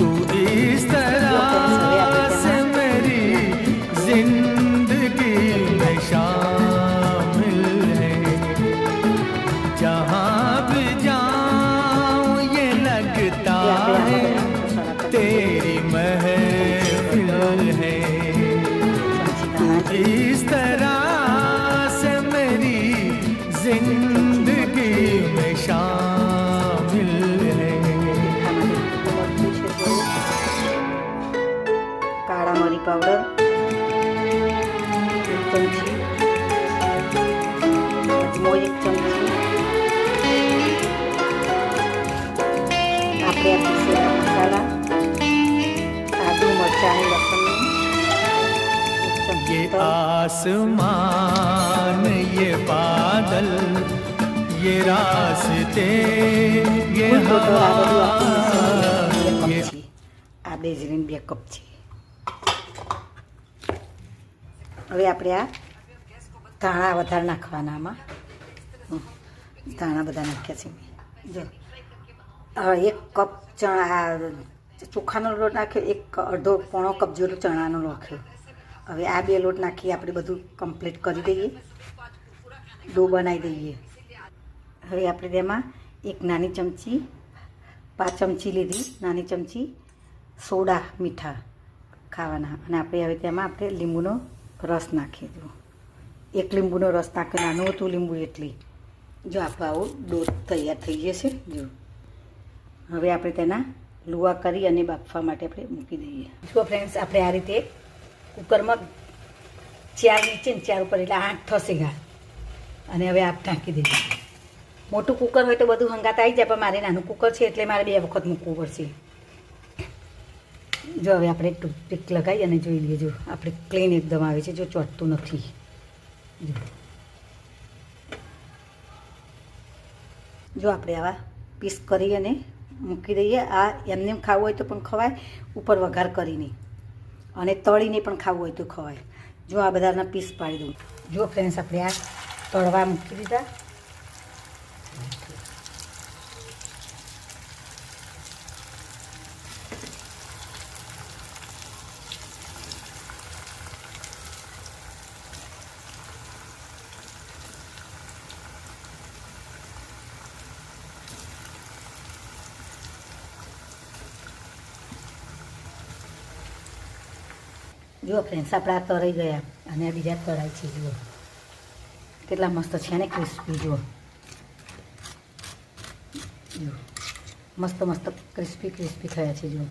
तू इस तरह से मेरी जिंदगी में शामिल है, जहाँ भी जाऊँ ये लगता है तेरी महफिल है। तू इस तरह से मेरी जिंदगी में शामिल है। काळा मरी पावडर एक चमची, अजमो एक चमची, આપણે પીસેલા મસાલા, આદુ મરચાં અને લસણનું ये आसमान ये बादल ये रास्ते ये हवा ये આ બેઝરીન 2 કપ છે। હવે આપણે આ ધાણા વધારે નાખવાના, આમાં ધાણા બધા નાખ્યા છે મેં। જો 1 કપ ચણા ચોખાનો લોટ નાખ્યો, 1-1.5 કપ જેટલો ચણાનો નાખ્યો। હવે આ 2 લોટ નાખી આપણે બધું કમ્પ્લીટ કરી દઈએ, ડો બનાવી દઈએ। હવે આપણે તેમાં 1 નાની ચમચી 5 ચમચી લીધી નાની ચમચી સોડા મીઠા ખાવાના, અને આપણે હવે તેમાં આપણે લીંબુનો રસ નાખી દો। 1 લીંબુનો રસ નાખ્યો, નાનું હતું લીંબુ એટલે। જો આપણો આવો ડો તૈયાર થઈ જશે। જો હવે આપણે તેના લુવા કરી અને બાફવા માટે આપણે મૂકી દઈએ। જો ફ્રેન્ડ્સ, આપણે આ રીતે કુકરમાં 4 નીચે ને 4 ઉપર એટલે 8 થશે ઘા, અને હવે આપ ઢાંકી દઈએ। મોટું કુકર હોય તો બધું હંગાત આવી જાય, પણ મારે નાનું કુકર છે એટલે મારે 2 વખત મૂકવું પડશે। જો હવે આપણે ટૂથપીક લગાવી અને જોઈ લઈએ। જો આપણે ક્લીન એકદમ આવે છે, જો ચોટતું નથી। જો આપણે આવા પીસ કરી અને મૂકી દઈએ। આ એમને ખાવું હોય તો પણ ખવાય, ઉપર વઘાર કરીને, અને તળીને પણ ખાવું હોય તો ખવાય। જો આ બધાના પીસ પાડી દઉં। જો ફ્રેન્ડ્સ, આપણે આ તળવા મૂકી દીધા। જો ફ્રેન્ડ્સ, આપણા તળાઈ ગયા, અને આ બીજા તળાય છે। જુઓ કેટલા મસ્ત છે ને ક્રિસ્પી। જુઓ મસ્ત મસ્ત ક્રિસ્પી થયા છે। જુઓ